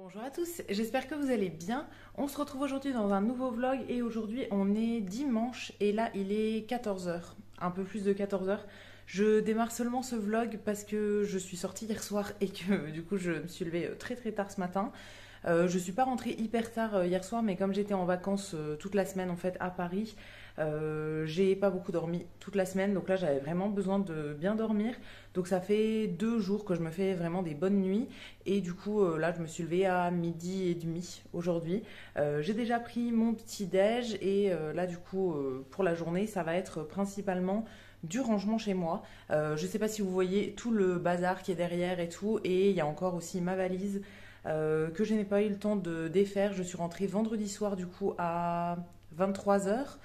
Bonjour à tous, j'espère que vous allez bien. On se retrouve aujourd'hui dans un nouveau vlog et aujourd'hui on est dimanche et là il est 14 heures, un peu plus de 14 heures. Je démarre seulement ce vlog parce que je suis sortie hier soir et que du coup je me suis levée très très tard ce matin. Je suis pas rentrée hyper tard hier soir, mais comme j'étais en vacances toute la semaine en fait à Paris, j'ai pas beaucoup dormi toute la semaine, donc là j'avais vraiment besoin de bien dormir. Donc ça fait 2 jours que je me fais vraiment des bonnes nuits et du coup là je me suis levée à 12h30 aujourd'hui. J'ai déjà pris mon petit déj et là du coup pour la journée ça va être principalement du rangement chez moi. Je sais pas si vous voyez tout le bazar qui est derrière et tout, et il y a encore aussi ma valise que je n'ai pas eu le temps de défaire. Je suis rentrée vendredi soir du coup à 23 heures.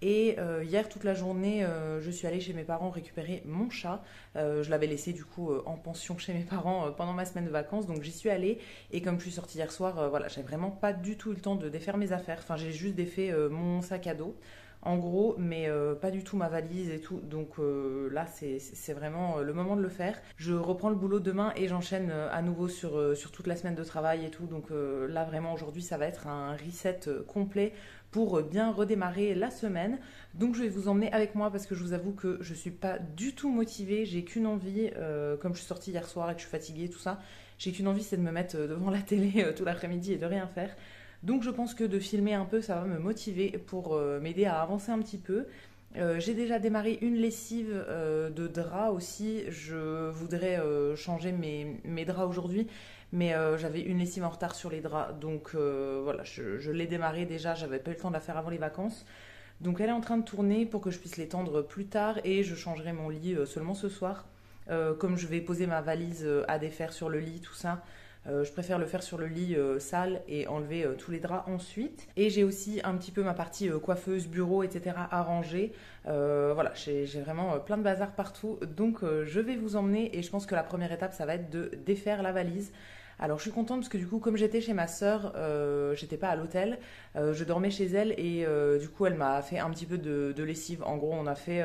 Et hier toute la journée, je suis allée chez mes parents récupérer mon chat. Je l'avais laissé du coup en pension chez mes parents pendant ma semaine de vacances, donc j'y suis allée. Et comme je suis sortie hier soir, voilà, j'ai vraiment pas du tout eu le temps de défaire mes affaires. Enfin, j'ai juste défait mon sac à dos, en gros, mais pas du tout ma valise et tout. Donc là, c'est vraiment le moment de le faire. Je reprends le boulot demain et j'enchaîne à nouveau sur toute la semaine de travail et tout. Donc là, vraiment, aujourd'hui, ça va être un reset complet pour bien redémarrer la semaine. Donc je vais vous emmener avec moi parce que je vous avoue que je suis pas du tout motivée. J'ai qu'une envie, comme je suis sortie hier soir et que je suis fatiguée, tout ça, j'ai qu'une envie, c'est de me mettre devant la télé tout l'après-midi et de rien faire. Donc je pense que de filmer un peu, ça va me motiver pour m'aider à avancer un petit peu. J'ai déjà démarré une lessive de draps aussi. Je voudrais changer mes draps aujourd'hui, mais j'avais une lessive en retard sur les draps. Donc voilà, je l'ai démarré déjà, j'avais pas eu le temps de la faire avant les vacances. Donc elle est en train de tourner pour que je puisse l'étendre plus tard et je changerai mon lit seulement ce soir. Comme je vais poser ma valise à défaire sur le lit, tout ça, je préfère le faire sur le lit sale et enlever tous les draps ensuite. Et j'ai aussi un petit peu ma partie coiffeuse, bureau, etc. à ranger. Voilà, j'ai vraiment plein de bazar partout. Donc je vais vous emmener et je pense que la première étape, ça va être de défaire la valise. Alors je suis contente parce que du coup comme j'étais chez ma sœur, j'étais pas à l'hôtel, je dormais chez elle et du coup elle m'a fait un petit peu de lessive. En gros on a fait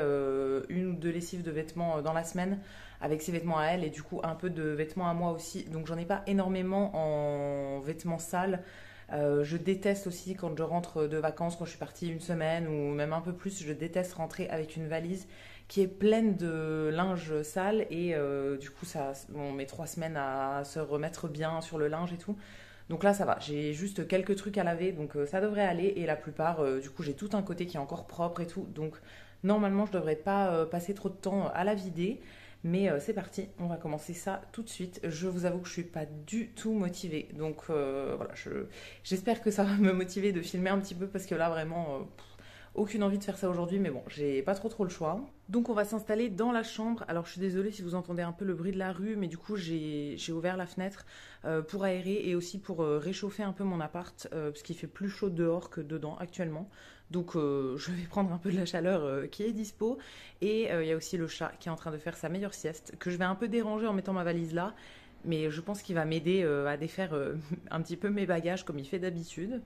une ou deux lessives de vêtements dans la semaine avec ses vêtements à elle et du coup un peu de vêtements à moi aussi. Donc j'en ai pas énormément en vêtements sales. Je déteste aussi quand je rentre de vacances, quand je suis partie une semaine ou même un peu plus, je déteste rentrer avec une valise qui est pleine de linge sale et du coup ça, on met 3 semaines à se remettre bien sur le linge et tout. Donc là ça va, j'ai juste quelques trucs à laver donc ça devrait aller et la plupart du coup j'ai tout un côté qui est encore propre et tout donc normalement je devrais pas passer trop de temps à la vider. Mais c'est parti, on va commencer ça tout de suite. Je vous avoue que je suis pas du tout motivée. Donc voilà, j'espère que ça va me motiver de filmer un petit peu parce que là vraiment, aucune envie de faire ça aujourd'hui. Mais bon, j'ai pas trop le choix. Donc on va s'installer dans la chambre. Alors je suis désolée si vous entendez un peu le bruit de la rue, mais du coup j'ai ouvert la fenêtre pour aérer et aussi pour réchauffer un peu mon appart parce qu'il fait plus chaud dehors que dedans actuellement. Donc je vais prendre un peu de la chaleur qui est dispo. Et il y a aussi le chat qui est en train de faire sa meilleure sieste, que je vais un peu déranger en mettant ma valise là. Mais je pense qu'il va m'aider à défaire un petit peu mes bagages comme il fait d'habitude.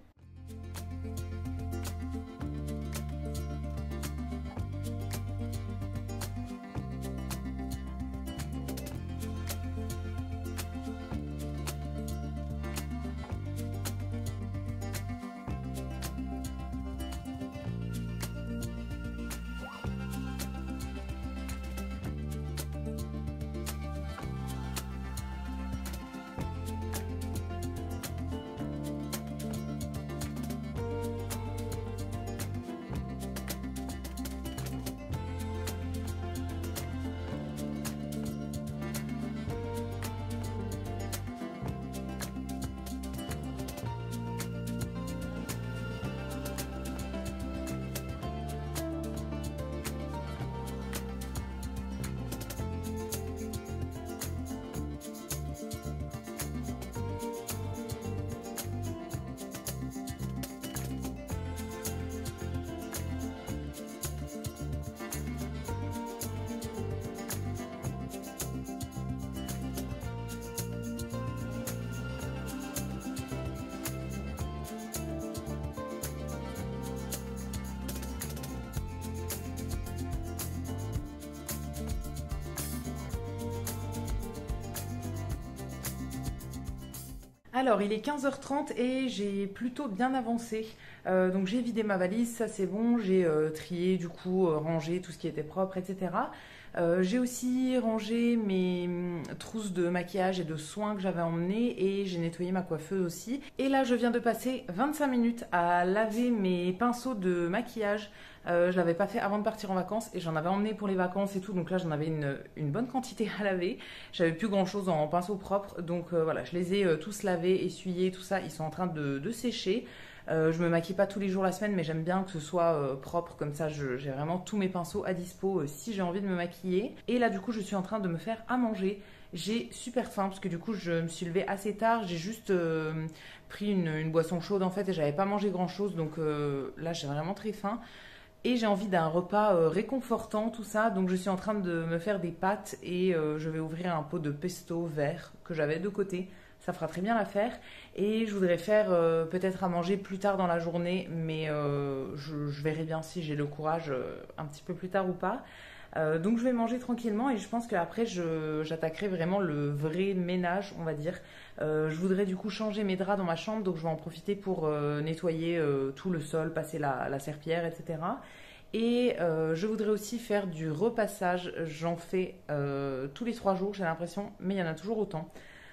Alors, il est 15h30 et j'ai plutôt bien avancé. Donc, j'ai vidé ma valise, ça c'est bon. J'ai trié, du coup, rangé tout ce qui était propre, etc. J'ai aussi rangé mes trousses de maquillage et de soins que j'avais emmenées et j'ai nettoyé ma coiffeuse aussi. Et là, je viens de passer 25 minutes à laver mes pinceaux de maquillage. Je l'avais pas fait avant de partir en vacances et j'en avais emmené pour les vacances et tout. Donc là, j'en avais une bonne quantité à laver. J'avais plus grand chose en pinceau propre. Donc voilà, je les ai tous lavés, essuyés, tout ça. Ils sont en train de sécher. Je me maquille pas tous les jours la semaine, mais j'aime bien que ce soit propre, comme ça j'ai vraiment tous mes pinceaux à dispo si j'ai envie de me maquiller. Et là du coup je suis en train de me faire à manger. J'ai super faim parce que du coup je me suis levée assez tard, j'ai juste pris une boisson chaude en fait et j'avais pas mangé grand chose, donc là j'ai vraiment très faim. Et j'ai envie d'un repas réconfortant, tout ça. Donc je suis en train de me faire des pâtes et je vais ouvrir un pot de pesto vert que j'avais de côté. Ça fera très bien l'affaire. Et je voudrais faire peut-être à manger plus tard dans la journée, mais je verrai bien si j'ai le courage un petit peu plus tard ou pas. Donc je vais manger tranquillement et je pense qu'après j'attaquerai vraiment le vrai ménage, on va dire. Je voudrais du coup changer mes draps dans ma chambre, donc je vais en profiter pour nettoyer tout le sol, passer la serpillière, etc. Et je voudrais aussi faire du repassage. J'en fais tous les 3 jours, j'ai l'impression, mais il y en a toujours autant.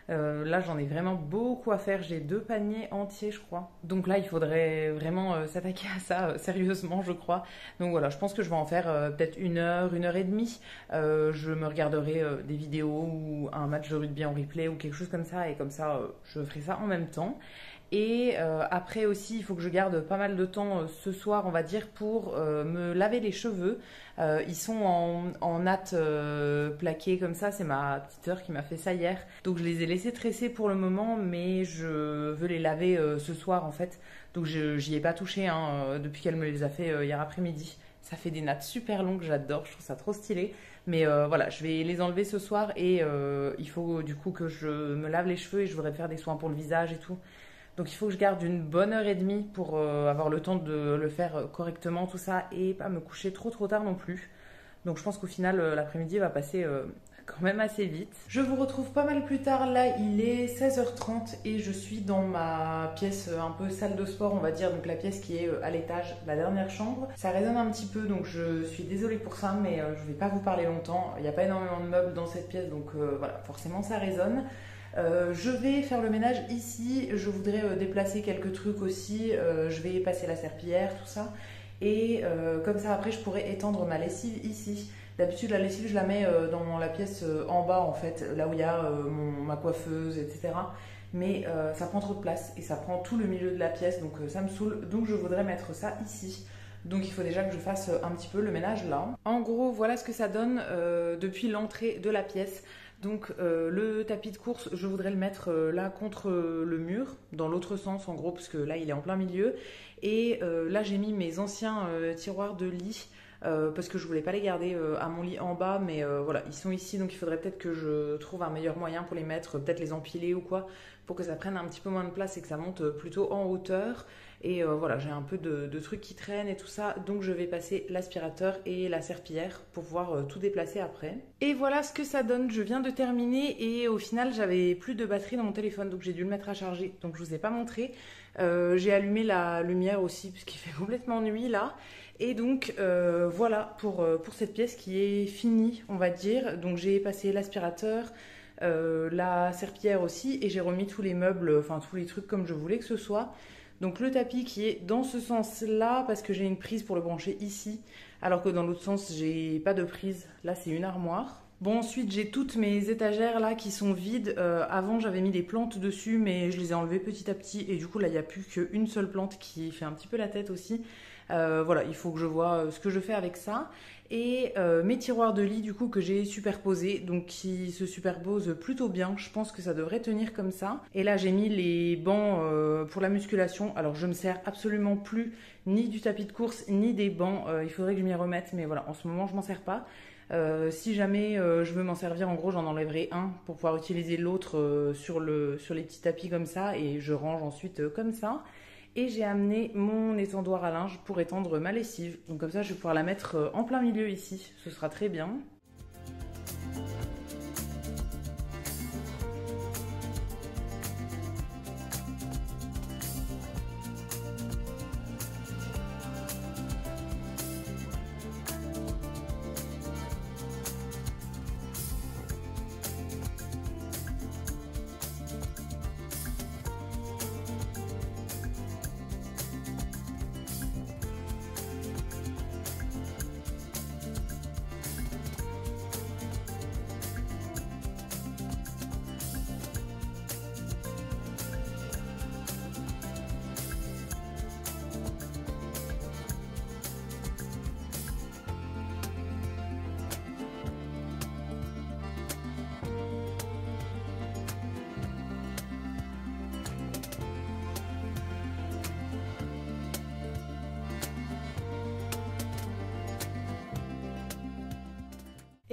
Là, j'en ai vraiment beaucoup à faire. J'ai 2 paniers entiers, je crois. Donc là, il faudrait vraiment s'attaquer à ça sérieusement, je crois. Donc voilà, je pense que je vais en faire peut-être 1 heure et demie. Je me regarderai des vidéos ou un match de rugby en replay ou quelque chose comme ça. Et comme ça, je ferai ça en même temps. Et après aussi, il faut que je garde pas mal de temps ce soir, on va dire, pour me laver les cheveux. Ils sont en natte plaquée comme ça, c'est ma petite sœur qui m'a fait ça hier. Donc je les ai laissés tresser pour le moment, mais je veux les laver ce soir en fait. Donc j'y ai pas touché hein, depuis qu'elle me les a fait hier après-midi. Ça fait des nattes super longues, j'adore, je trouve ça trop stylé. Mais voilà, je vais les enlever ce soir et il faut du coup que je me lave les cheveux et je voudrais faire des soins pour le visage et tout. Donc il faut que je garde une bonne heure et demie pour avoir le temps de le faire correctement, tout ça, et pas me coucher trop tard non plus. Donc je pense qu'au final, l'après-midi va passer quand même assez vite. Je vous retrouve pas mal plus tard, là il est 16h30 et je suis dans ma pièce un peu salle de sport, on va dire, donc la pièce qui est à l'étage, la dernière chambre. Ça résonne un petit peu, donc je suis désolée pour ça, mais je vais pas vous parler longtemps. Il n'y a pas énormément de meubles dans cette pièce, donc voilà, forcément ça résonne. Je vais faire le ménage ici, je voudrais déplacer quelques trucs aussi, je vais passer la serpillière, tout ça. Et comme ça après je pourrais étendre ma lessive ici. D'habitude la lessive je la mets dans la pièce en bas en fait, là où il y a ma coiffeuse, etc. Mais ça prend trop de place et ça prend tout le milieu de la pièce, donc ça me saoule. Donc je voudrais mettre ça ici. Donc il faut déjà que je fasse un petit peu le ménage là. En gros voilà ce que ça donne depuis l'entrée de la pièce. Donc le tapis de course, je voudrais le mettre là contre le mur, dans l'autre sens en gros, parce que là il est en plein milieu. Et là j'ai mis mes anciens tiroirs de lit, parce que je voulais pas les garder à mon lit en bas, mais voilà, ils sont ici, donc il faudrait peut-être que je trouve un meilleur moyen pour les mettre, peut-être les empiler ou quoi, pour que ça prenne un petit peu moins de place et que ça monte plutôt en hauteur. Et voilà, j'ai un peu de trucs qui traînent et tout ça, donc je vais passer l'aspirateur et la serpillière pour pouvoir tout déplacer après. Et voilà ce que ça donne, je viens de terminer et au final j'avais plus de batterie dans mon téléphone, donc j'ai dû le mettre à charger, donc je vous ai pas montré. J'ai allumé la lumière aussi puisqu'il fait complètement nuit là. Et donc voilà pour cette pièce qui est finie, on va dire. Donc j'ai passé l'aspirateur, la serpillière aussi, et j'ai remis tous les meubles, enfin tous les trucs comme je voulais que ce soit. Donc le tapis qui est dans ce sens-là, parce que j'ai une prise pour le brancher ici, alors que dans l'autre sens, j'ai pas de prise. Là, c'est une armoire. Bon, ensuite, j'ai toutes mes étagères là qui sont vides. Avant, j'avais mis des plantes dessus, mais je les ai enlevées petit à petit. Et du coup, là, il n'y a plus qu'une seule plante qui fait un petit peu la tête aussi. Voilà, il faut que je vois ce que je fais avec ça. Et mes tiroirs de lit du coup que j'ai superposés, donc qui se superposent plutôt bien. Je pense que ça devrait tenir comme ça. Et là j'ai mis les bancs pour la musculation. Alors je me sers absolument plus ni du tapis de course ni des bancs. Il faudrait que je m'y remette, mais voilà, en ce moment je m'en sers pas. Si jamais je veux m'en servir, en gros j'en enlèverai un pour pouvoir utiliser l'autre sur les petits tapis comme ça, et je range ensuite comme ça. Et j'ai amené mon étendoir à linge pour étendre ma lessive. Donc comme ça, je vais pouvoir la mettre en plein milieu ici. Ce sera très bien.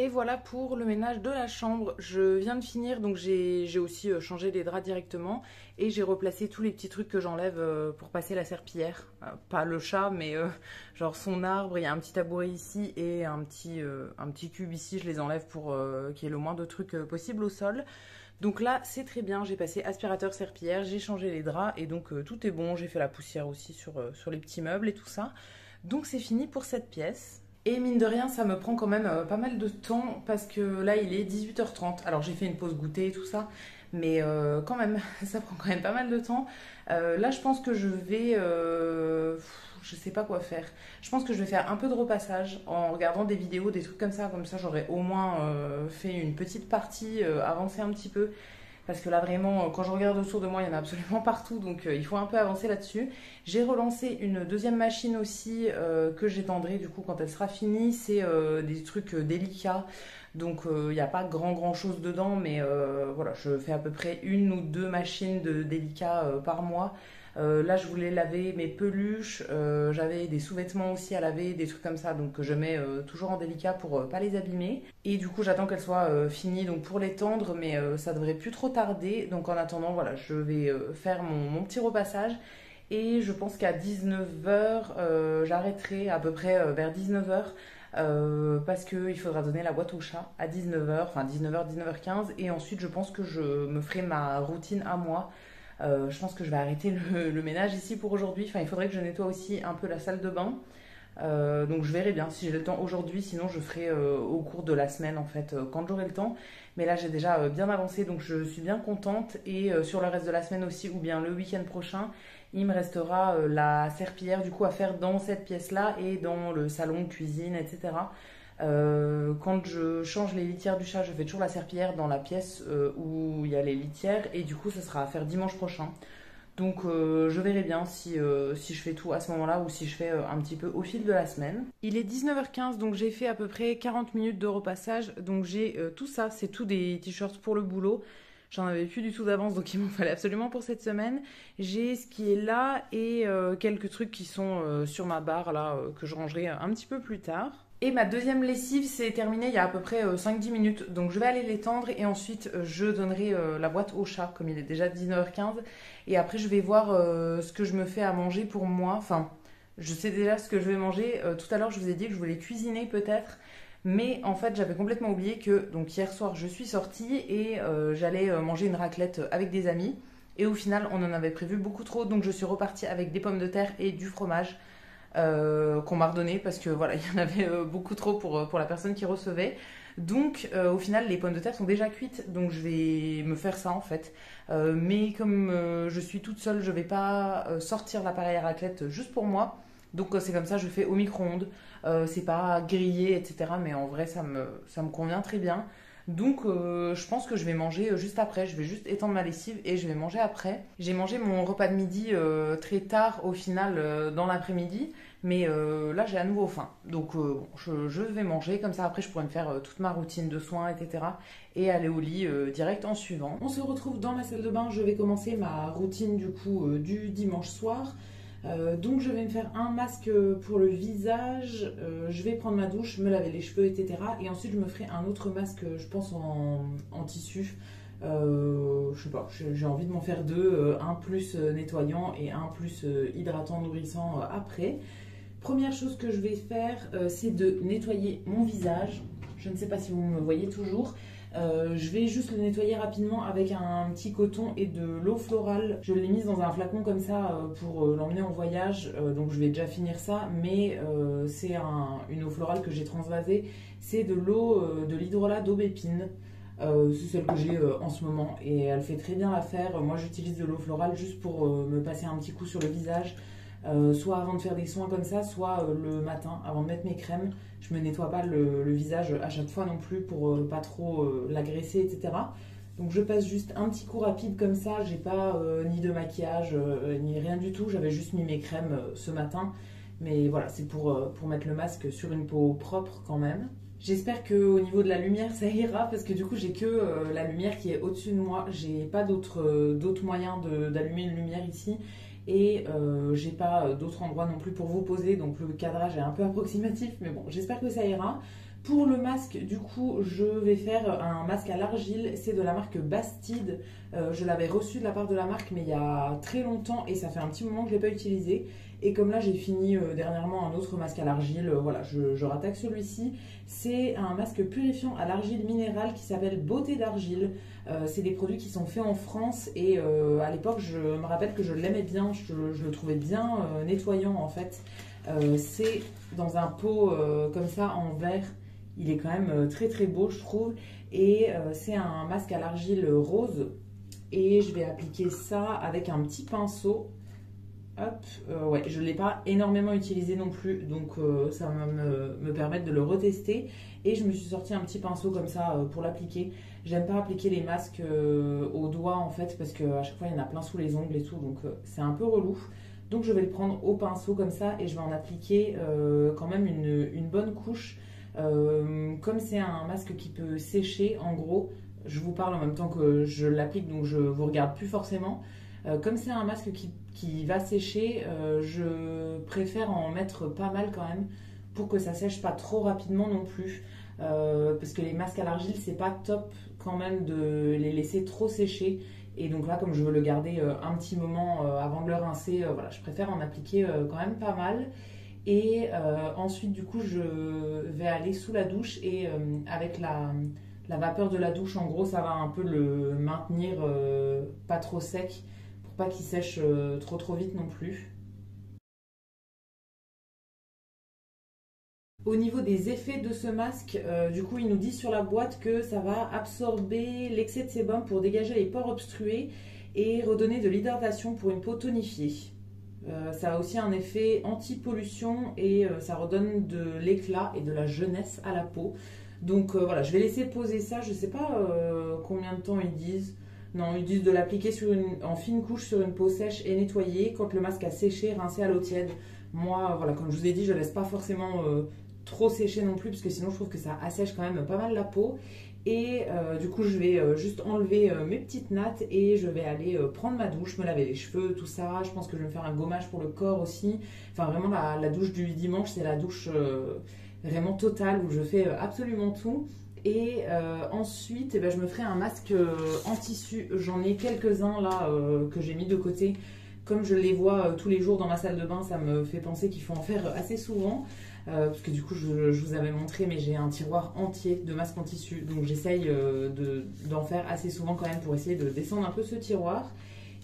Et voilà pour le ménage de la chambre. Je viens de finir, donc j'ai aussi changé les draps directement et j'ai replacé tous les petits trucs que j'enlève pour passer la serpillière. Pas le chat, mais genre son arbre, il y a un petit tabouret ici et un petit cube ici, je les enlève pour qu'il y ait le moins de trucs possible au sol. Donc là, c'est très bien, j'ai passé aspirateur serpillière, j'ai changé les draps et donc tout est bon. J'ai fait la poussière aussi sur les petits meubles et tout ça. Donc c'est fini pour cette pièce. Et mine de rien, ça me prend quand même pas mal de temps parce que là, il est 18h30. Alors, j'ai fait une pause goûter et tout ça, mais quand même, ça prend quand même pas mal de temps. Là, je pense que je vais... je sais pas quoi faire. Je pense que je vais faire un peu de repassage en regardant des vidéos, des trucs comme ça. Comme ça, j'aurai au moins fait une petite partie, avancé un petit peu. Parce que là, vraiment, quand je regarde autour de moi, il y en a absolument partout. Donc, il faut un peu avancer là-dessus. J'ai relancé une deuxième machine aussi que j'étendrai du coup quand elle sera finie. C'est des trucs délicats. Donc, il n'y a pas grand chose dedans. Mais voilà, je fais à peu près une ou deux machines de délicats par mois. Là, je voulais laver mes peluches. J'avais des sous-vêtements aussi à laver, des trucs comme ça. Donc, je mets toujours en délicat pour pas les abîmer. Et du coup, j'attends qu'elle soit finie donc pour les tendre. Mais ça devrait plus trop tarder. Donc, en attendant, voilà, je vais faire mon petit repassage. Et je pense qu'à 19h, j'arrêterai à peu près vers 19h. Parce qu'il faudra donner la boîte au chat à 19h, enfin 19h, 19h15. Et ensuite, je pense que je me ferai ma routine à moi. Je pense que je vais arrêter le ménage ici pour aujourd'hui. Enfin, il faudrait que je nettoie aussi un peu la salle de bain. Donc je verrai bien si j'ai le temps aujourd'hui. Sinon, je ferai au cours de la semaine, en fait, quand j'aurai le temps. Mais là, j'ai déjà bien avancé, donc je suis bien contente. Et sur le reste de la semaine aussi, ou bien le week-end prochain, il me restera la serpillière du coup à faire dans cette pièce-là et dans le salon, cuisine, etc. Quand je change les litières du chat, je fais toujours la serpillière dans la pièce où il y a les litières et du coup ça sera à faire dimanche prochain. Donc je verrai bien si je fais tout à ce moment-là ou si je fais un petit peu au fil de la semaine. Il est 19h15 donc j'ai fait à peu près 40 minutes de repassage. Donc j'ai tout ça, c'est tout des t-shirts pour le boulot. J'en avais plus du tout d'avance donc il m'en fallait absolument pour cette semaine. J'ai ce qui est là et quelques trucs qui sont sur ma barre là que je rangerai un petit peu plus tard. Et ma deuxième lessive, c'est terminé il y a à peu près 5-10 minutes. Donc je vais aller l'étendre et ensuite je donnerai la boîte au chat, comme il est déjà 19h15. Et après je vais voir ce que je me fais à manger pour moi. Enfin, je sais déjà ce que je vais manger. Tout à l'heure je vous ai dit que je voulais cuisiner peut-être. Mais en fait j'avais complètement oublié que donc hier soir je suis sortie et j'allais manger une raclette avec des amis. Et au final on en avait prévu beaucoup trop. Donc je suis repartie avec des pommes de terre et du fromage. Qu'on m'a redonné parce que voilà, il y en avait beaucoup trop pour la personne qui recevait. Donc au final, les pommes de terre sont déjà cuites, donc je vais me faire ça en fait. Mais comme je suis toute seule, je vais pas sortir l'appareil à raclette juste pour moi. Donc c'est comme ça, je fais au micro-ondes. C'est pas grillé, etc. Mais en vrai, ça me convient très bien. Donc je pense que je vais manger juste après, je vais juste étendre ma lessive et je vais manger après. J'ai mangé mon repas de midi très tard au final dans l'après-midi, mais là j'ai à nouveau faim. Donc bon, je vais manger, comme ça après je pourrai me faire toute ma routine de soins, etc. Et aller au lit direct en suivant. On se retrouve dans ma salle de bain, je vais commencer ma routine du coup du dimanche soir. Donc je vais me faire un masque pour le visage, je vais prendre ma douche, me laver les cheveux, etc. Et ensuite je me ferai un autre masque, je pense en tissu. Je sais pas, j'ai envie de m'en faire deux, un plus nettoyant et un plus hydratant, nourrissant après. Première chose que je vais faire, c'est de nettoyer mon visage. Je ne sais pas si vous me voyez toujours. Je vais juste le nettoyer rapidement avec un petit coton et de l'eau florale. Je l'ai mise dans un flacon comme ça pour l'emmener en voyage, donc je vais déjà finir ça, mais c'est une eau florale que j'ai transvasée. C'est de l'eau de l'hydrolat d'aubépine. C'est celle que j'ai en ce moment et elle fait très bien l'affaire. Moi j'utilise de l'eau florale juste pour me passer un petit coup sur le visage. Soit avant de faire des soins comme ça, soit le matin avant de mettre mes crèmes. Je me nettoie pas le visage à chaque fois non plus pour pas trop l'agresser, etc. Donc je passe juste un petit coup rapide comme ça. J'ai pas ni de maquillage ni rien du tout. J'avais juste mis mes crèmes ce matin. Mais voilà, c'est pour mettre le masque sur une peau propre quand même. J'espère qu'au niveau de la lumière ça ira parce que du coup j'ai que la lumière qui est au-dessus de moi. J'ai pas d'autres moyens d'allumer une lumière ici. Et j'ai pas d'autres endroits non plus pour vous poser, donc le cadrage est un peu approximatif, mais bon, j'espère que ça ira. Pour le masque, du coup, je vais faire un masque à l'argile. C'est de la marque Bastide. Je l'avais reçu de la part de la marque, mais il y a très longtemps et ça fait un petit moment que je ne l'ai pas utilisé. Et comme là, j'ai fini dernièrement un autre masque à l'argile, voilà, je rattaque celui-ci. C'est un masque purifiant à l'argile minérale qui s'appelle Beauté d'argile. C'est des produits qui sont faits en France et à l'époque, je me rappelle que je l'aimais bien, je le trouvais bien nettoyant en fait. C'est dans un pot comme ça en verre. Il est quand même très très beau je trouve et c'est un masque à l'argile rose et je vais appliquer ça avec un petit pinceau. Hop, ouais, je ne l'ai pas énormément utilisé non plus donc ça va me permettre de le retester et je me suis sorti un petit pinceau comme ça pour l'appliquer. J'aime pas appliquer les masques au doigt en fait parce qu'à chaque fois il y en a plein sous les ongles et tout donc c'est un peu relou. Donc je vais le prendre au pinceau comme ça et je vais en appliquer quand même une bonne couche. Comme c'est un masque qui peut sécher, en gros, je vous parle en même temps que je l'applique, donc je vous regarde plus forcément. Comme c'est un masque qui va sécher, je préfère en mettre pas mal quand même pour que ça sèche pas trop rapidement non plus. Parce que les masques à l'argile, c'est pas top quand même de les laisser trop sécher. Et donc là, comme je veux le garder un petit moment avant de le rincer, voilà, je préfère en appliquer quand même pas mal. Et ensuite, du coup, je vais aller sous la douche et avec la vapeur de la douche, en gros, ça va un peu le maintenir pas trop sec pour pas qu'il sèche trop vite non plus. Au niveau des effets de ce masque, du coup, il nous dit sur la boîte que ça va absorber l'excès de sébum pour dégager les pores obstrués et redonner de l'hydratation pour une peau tonifiée. Ça a aussi un effet anti-pollution et ça redonne de l'éclat et de la jeunesse à la peau. Donc voilà, je vais laisser poser ça. Je ne sais pas combien de temps ils disent. Non, ils disent de l'appliquer en fine couche sur une peau sèche et nettoyée. Quand le masque a séché, rincer à l'eau tiède. Moi, voilà, comme je vous ai dit, je ne laisse pas forcément trop sécher non plus parce que sinon je trouve que ça assèche quand même pas mal la peau. Et du coup, je vais juste enlever mes petites nattes et je vais aller prendre ma douche, me laver les cheveux, tout ça. Je pense que je vais me faire un gommage pour le corps aussi. Enfin, vraiment, la douche du dimanche, c'est la douche vraiment totale où je fais absolument tout. Et ensuite, eh ben, je me ferai un masque en tissu. J'en ai quelques-uns là que j'ai mis de côté. Comme je les vois tous les jours dans ma salle de bain, ça me fait penser qu'il faut en faire assez souvent. Parce que du coup, je vous avais montré, mais j'ai un tiroir entier de masques en tissu. Donc j'essaye d'en faire assez souvent quand même pour essayer de descendre un peu ce tiroir.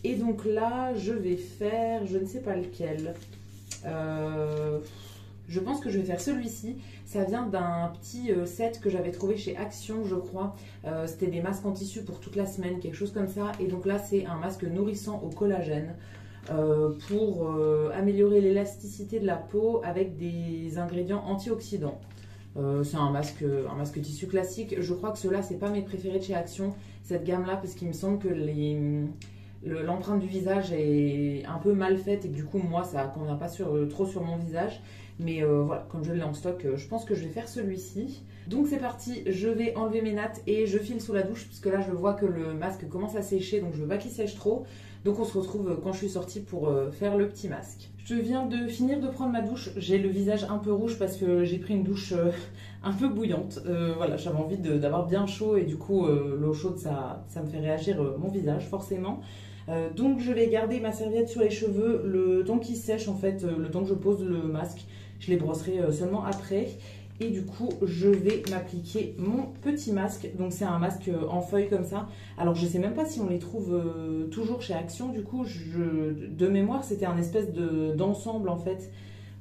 Et donc là, je vais faire, je ne sais pas lequel. Je pense que je vais faire celui-ci. Ça vient d'un petit set que j'avais trouvé chez Action, je crois. C'était des masques en tissu pour toute la semaine, quelque chose comme ça. Et donc là, c'est un masque nourrissant au collagène. Pour améliorer l'élasticité de la peau avec des ingrédients antioxydants. C'est un masque tissu classique. Je crois que ceux-là, c'est pas mes préférés de chez Action, cette gamme-là, parce qu'il me semble que l'empreinte du visage est un peu mal faite et que du coup, moi, ça ne convient pas trop sur mon visage. Mais voilà, comme je l'ai en stock, je pense que je vais faire celui-ci. Donc c'est parti, je vais enlever mes nattes et je file sous la douche, puisque là, je vois que le masque commence à sécher, donc je veux pas qu'il sèche trop. Donc on se retrouve quand je suis sortie pour faire le petit masque. Je viens de finir de prendre ma douche. J'ai le visage un peu rouge parce que j'ai pris une douche un peu bouillante. Voilà, j'avais envie d'avoir bien chaud et du coup l'eau chaude ça me fait réagir mon visage forcément. Donc je vais garder ma serviette sur les cheveux le temps qu'ils sèchent en fait, le temps que je pose le masque. Je les brosserai seulement après. Et du coup, je vais m'appliquer mon petit masque. Donc, c'est un masque en feuille comme ça. Alors, je ne sais même pas si on les trouve toujours chez Action. Du coup, de mémoire, c'était un espèce d'ensemble, en fait,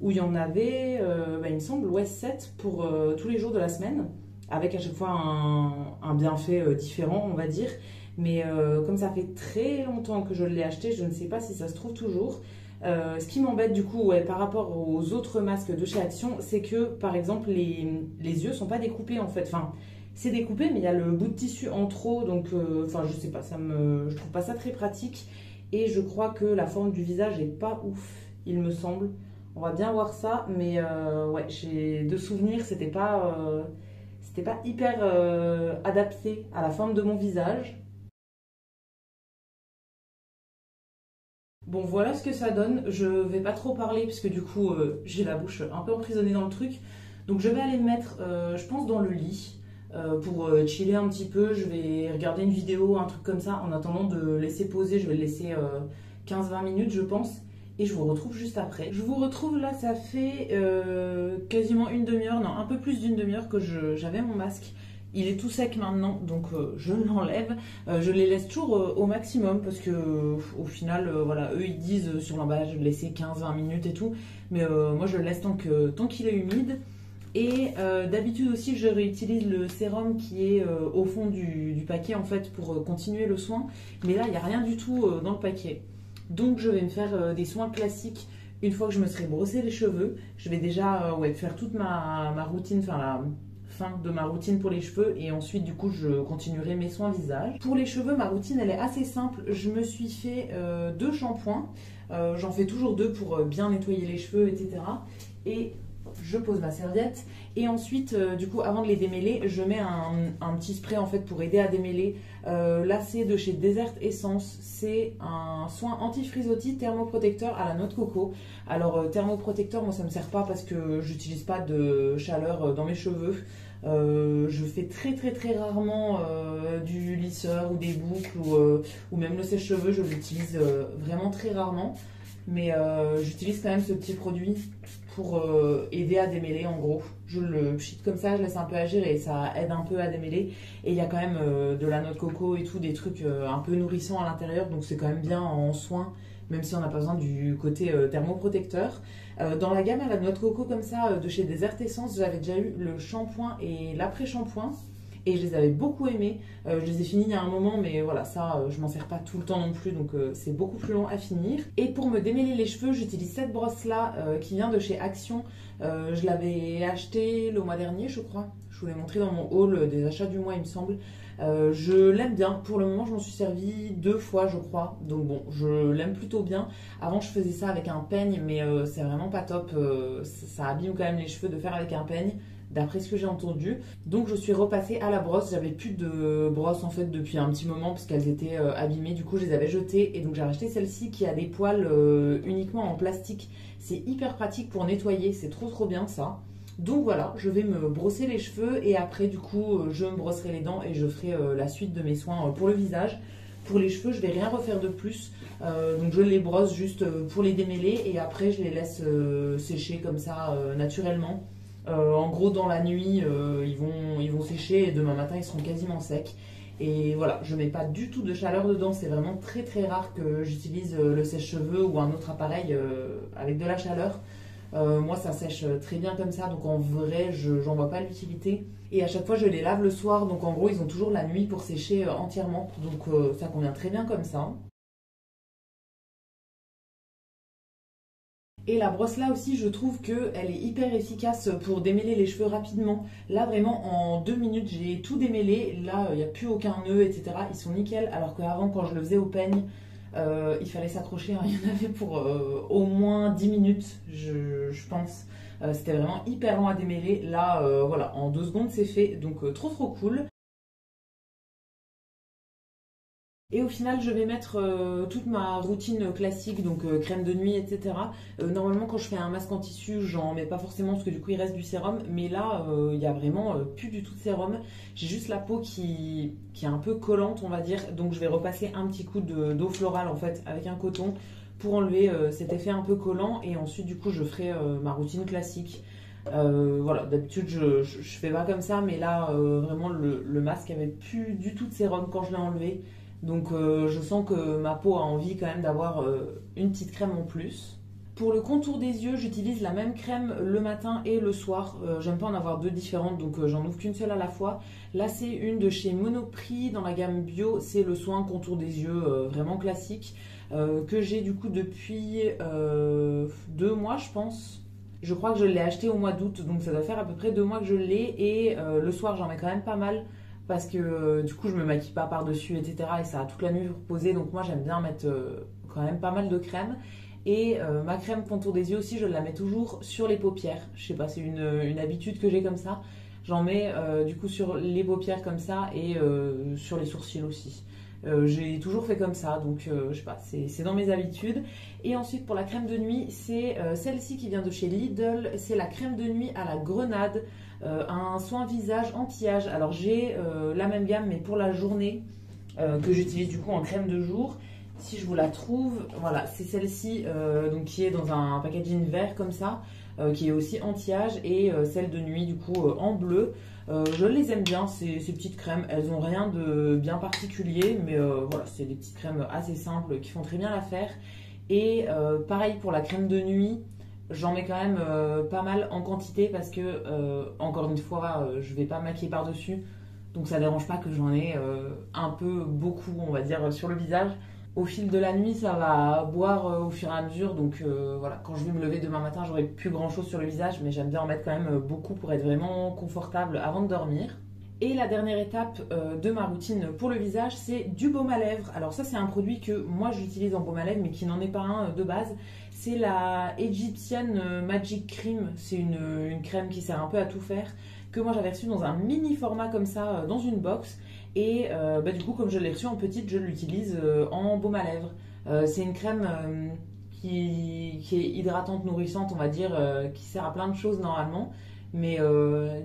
où il y en avait, il me semble, ouais, 7 pour tous les jours de la semaine, avec à chaque fois un bienfait différent, on va dire. Mais comme ça fait très longtemps que je l'ai acheté, je ne sais pas si ça se trouve toujours. Ce qui m'embête du coup par rapport aux autres masques de chez Action, c'est que par exemple les yeux sont pas découpés en fait. Enfin, c'est découpé mais il y a le bout de tissu en trop donc enfin je sais pas, je trouve pas ça très pratique et je crois que la forme du visage est pas ouf, il me semble. On va bien voir ça mais ouais, j'ai de souvenirs, c'était pas hyper adapté à la forme de mon visage. Bon, voilà ce que ça donne. Je vais pas trop parler parce que du coup, j'ai la bouche un peu emprisonnée dans le truc. Donc je vais aller me mettre, je pense, dans le lit pour chiller un petit peu. Je vais regarder une vidéo, un truc comme ça, en attendant de laisser poser. Je vais le laisser 15-20 minutes, je pense. Et je vous retrouve juste après. Je vous retrouve là, ça fait quasiment une demi-heure, non, un peu plus d'une demi-heure que j'avais mon masque. Il est tout sec maintenant, donc je l'enlève. Je les laisse toujours au maximum parce que au final, voilà, eux ils disent sur l'emballage de laisser 15-20 minutes et tout. Mais moi je le laisse tant qu'il est humide. Et d'habitude aussi, je réutilise le sérum qui est au fond du paquet en fait pour continuer le soin. Mais là, il n'y a rien du tout dans le paquet. Donc je vais me faire des soins classiques une fois que je me serai brossé les cheveux. Je vais déjà faire toute ma routine, enfin la fin de ma routine pour les cheveux et ensuite du coup je continuerai mes soins visage. Pour les cheveux, ma routine elle est assez simple. Je me suis fait 2 shampoings. J'en fais toujours 2 pour bien nettoyer les cheveux, etc. Et je pose ma serviette et ensuite du coup avant de les démêler je mets un petit spray en fait pour aider à démêler. Là c'est de chez Desert Essence, c'est un soin anti-frisottis thermoprotecteur à la noix de coco. Alors thermoprotecteur, moi ça me sert pas parce que j'utilise pas de chaleur dans mes cheveux. Je fais très rarement du lisseur ou des boucles ou même le sèche-cheveux, je l'utilise vraiment très rarement. Mais j'utilise quand même ce petit produit pour aider à démêler en gros. Je le pchite comme ça, je laisse un peu agir et ça aide un peu à démêler. Et il y a quand même de la noix de coco et tout, des trucs un peu nourrissants à l'intérieur, donc c'est quand même bien en soin, même si on n'a pas besoin du côté thermoprotecteur. Dans la gamme à la noix de coco comme ça, de chez Desert Essence, j'avais déjà eu le shampoing et l'après-shampoing. Et je les avais beaucoup aimés. Je les ai finis il y a un moment, mais voilà, ça, je m'en sers pas tout le temps non plus, donc c'est beaucoup plus long à finir. Et pour me démêler les cheveux, j'utilise cette brosse-là qui vient de chez Action. Je l'avais achetée le mois dernier, je crois. Je vous l'ai montré dans mon haul des achats du mois, il me semble. Je l'aime bien. Pour le moment, je m'en suis servi 2 fois, je crois. Donc bon, je l'aime plutôt bien. Avant, je faisais ça avec un peigne, mais c'est vraiment pas top. Ça abîme quand même les cheveux de faire avec un peigne, d'après ce que j'ai entendu. Donc je suis repassée à la brosse. J'avais plus de brosse en fait depuis un petit moment parce qu'elles étaient abîmées, du coup je les avais jetées et donc j'ai racheté celle-ci qui a des poils uniquement en plastique. C'est hyper pratique pour nettoyer, c'est trop bien ça. Donc voilà, je vais me brosser les cheveux et après du coup je me brosserai les dents et je ferai la suite de mes soins pour le visage. Pour les cheveux, je vais rien refaire de plus, donc je les brosse juste pour les démêler et après je les laisse sécher comme ça naturellement. En gros, dans la nuit, ils vont sécher et demain matin, ils seront quasiment secs. Et voilà, je mets pas du tout de chaleur dedans. C'est vraiment très rare que j'utilise le sèche-cheveux ou un autre appareil avec de la chaleur. Moi, ça sèche très bien comme ça. Donc en vrai, j'en vois pas l'utilité. Et à chaque fois, je les lave le soir. Donc en gros, ils ont toujours la nuit pour sécher entièrement. Donc ça convient très bien comme ça. Et la brosse là aussi, je trouve qu'elle est hyper efficace pour démêler les cheveux rapidement. Là vraiment en 2 minutes j'ai tout démêlé. Là il n'y a plus aucun nœud, etc. Ils sont nickel. Alors qu'avant quand je le faisais au peigne, il fallait s'accrocher. Hein. Il y en avait pour au moins 10 minutes je pense. C'était vraiment hyper long à démêler. Là voilà, en 2 secondes c'est fait. Donc trop cool. Et au final, je vais mettre toute ma routine classique, donc crème de nuit, etc. Normalement, quand je fais un masque en tissu, j'en mets pas forcément parce que du coup, il reste du sérum. Mais là, il y a vraiment plus du tout de sérum. J'ai juste la peau qui est un peu collante, on va dire. Donc, je vais repasser un petit coup d'eau florale, en fait, avec un coton pour enlever cet effet un peu collant. Et ensuite, du coup, je ferai ma routine classique. Voilà, d'habitude, je fais pas comme ça. Mais là, vraiment, le masque avait plus du tout de sérum quand je l'ai enlevé. Donc je sens que ma peau a envie quand même d'avoir une petite crème en plus. Pour le contour des yeux, j'utilise la même crème le matin et le soir. J'aime pas en avoir 2 différentes, donc j'en ouvre qu'une seule à la fois. Là, c'est une de chez Monoprix dans la gamme bio. C'est le soin contour des yeux vraiment classique que j'ai du coup depuis 2 mois, je pense. Je crois que je l'ai acheté au mois d'août, donc ça doit faire à peu près 2 mois que je l'ai. Et le soir, j'en mets quand même pas mal. Parce que du coup je me maquille pas par-dessus, etc. Et ça a toute la nuit reposé. Donc moi j'aime bien mettre quand même pas mal de crème. Et ma crème contour des yeux aussi, je la mets toujours sur les paupières. Je sais pas, c'est une habitude que j'ai comme ça. J'en mets du coup sur les paupières comme ça et sur les sourcils aussi. J'ai toujours fait comme ça, donc je sais pas, c'est dans mes habitudes. Et ensuite pour la crème de nuit, c'est celle-ci qui vient de chez Lidl. C'est la crème de nuit à la grenade, un soin visage anti-âge. Alors j'ai la même gamme mais pour la journée que j'utilise du coup en crème de jour. Si je vous la trouve, voilà, c'est celle-ci donc qui est dans un packaging vert comme ça, qui est aussi anti-âge, et celle de nuit du coup en bleu. Je les aime bien, ces petites crèmes, elles ont rien de bien particulier, mais voilà, c'est des petites crèmes assez simples qui font très bien l'affaire. Et pareil pour la crème de nuit, j'en mets quand même pas mal en quantité parce que, encore une fois, je vais pas me maquiller par-dessus, donc ça dérange pas que j'en ai un peu beaucoup, on va dire, sur le visage. Au fil de la nuit, ça va boire au fur et à mesure. Donc voilà, quand je vais me lever demain matin, j'aurai plus grand chose sur le visage, mais j'aime bien en mettre quand même beaucoup pour être vraiment confortable avant de dormir. Et la dernière étape de ma routine pour le visage, c'est du baume à lèvres. Alors ça, c'est un produit que moi j'utilise en baume à lèvres, mais qui n'en est pas un de base. C'est la Egyptian Magic Cream. C'est une crème qui sert un peu à tout faire, que moi j'avais reçue dans un mini format comme ça, dans une box. Et du coup, comme je l'ai reçue en petite, je l'utilise en baume à lèvres. C'est une crème qui est hydratante, nourrissante, on va dire, qui sert à plein de choses normalement. Mais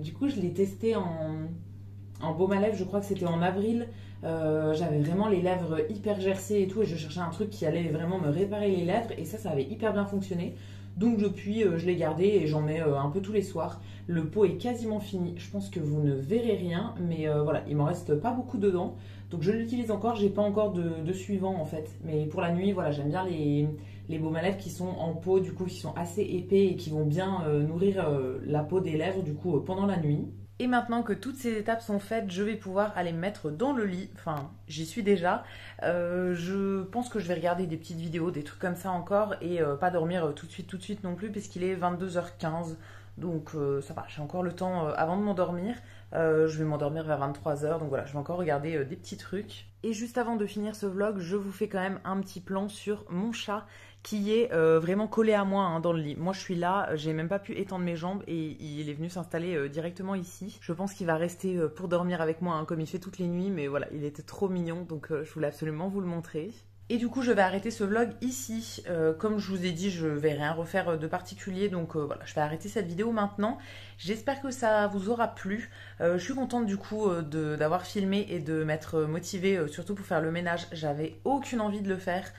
du coup, je l'ai testée en baume à lèvres, je crois que c'était en avril. J'avais vraiment les lèvres hyper gercées et tout, et je cherchais un truc qui allait vraiment me réparer les lèvres, et ça avait hyper bien fonctionné. Donc depuis, je l'ai gardé et j'en mets un peu tous les soirs. Le pot est quasiment fini, je pense que vous ne verrez rien, mais voilà, il m'en reste pas beaucoup dedans. Donc je l'utilise encore, j'ai pas encore de suivant en fait. Mais pour la nuit, voilà, j'aime bien les baumes à lèvres qui sont en peau, du coup, qui sont assez épais et qui vont bien nourrir la peau des lèvres, du coup, pendant la nuit. Et maintenant que toutes ces étapes sont faites, je vais pouvoir aller me mettre dans le lit. Enfin, j'y suis déjà. Je pense que je vais regarder des petites vidéos, des trucs comme ça encore, et pas dormir tout de suite non plus, puisqu'il est 22h15. Donc ça va, j'ai encore le temps avant de m'endormir. Je vais m'endormir vers 23h, donc voilà, je vais encore regarder des petits trucs. Et juste avant de finir ce vlog, je vous fais quand même un petit plan sur mon chat qui est vraiment collé à moi dans le lit. Moi je suis là, j'ai même pas pu étendre mes jambes et il est venu s'installer directement ici. Je pense qu'il va rester pour dormir avec moi comme il fait toutes les nuits, mais voilà, il était trop mignon, donc je voulais absolument vous le montrer. Et du coup, je vais arrêter ce vlog ici. Comme je vous ai dit, je vais rien refaire de particulier. Donc voilà, je vais arrêter cette vidéo maintenant. J'espère que ça vous aura plu. Je suis contente du coup d'avoir filmé et de m'être motivée, surtout pour faire le ménage. J'avais aucune envie de le faire.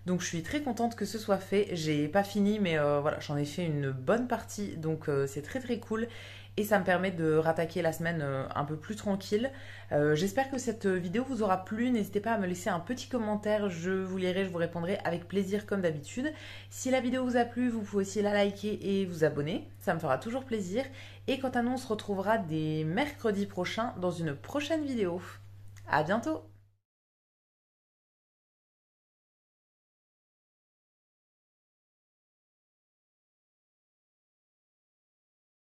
Donc je suis très contente que ce soit fait. J'ai pas fini, mais voilà, j'en ai fait une bonne partie. Donc c'est très cool. Et ça me permet de rattaquer la semaine un peu plus tranquille. J'espère que cette vidéo vous aura plu. N'hésitez pas à me laisser un petit commentaire. Je vous lirai, je vous répondrai avec plaisir comme d'habitude. Si la vidéo vous a plu, vous pouvez aussi la liker et vous abonner. Ça me fera toujours plaisir. Et quant à nous, on se retrouvera dès mercredi prochain dans une prochaine vidéo. À bientôt!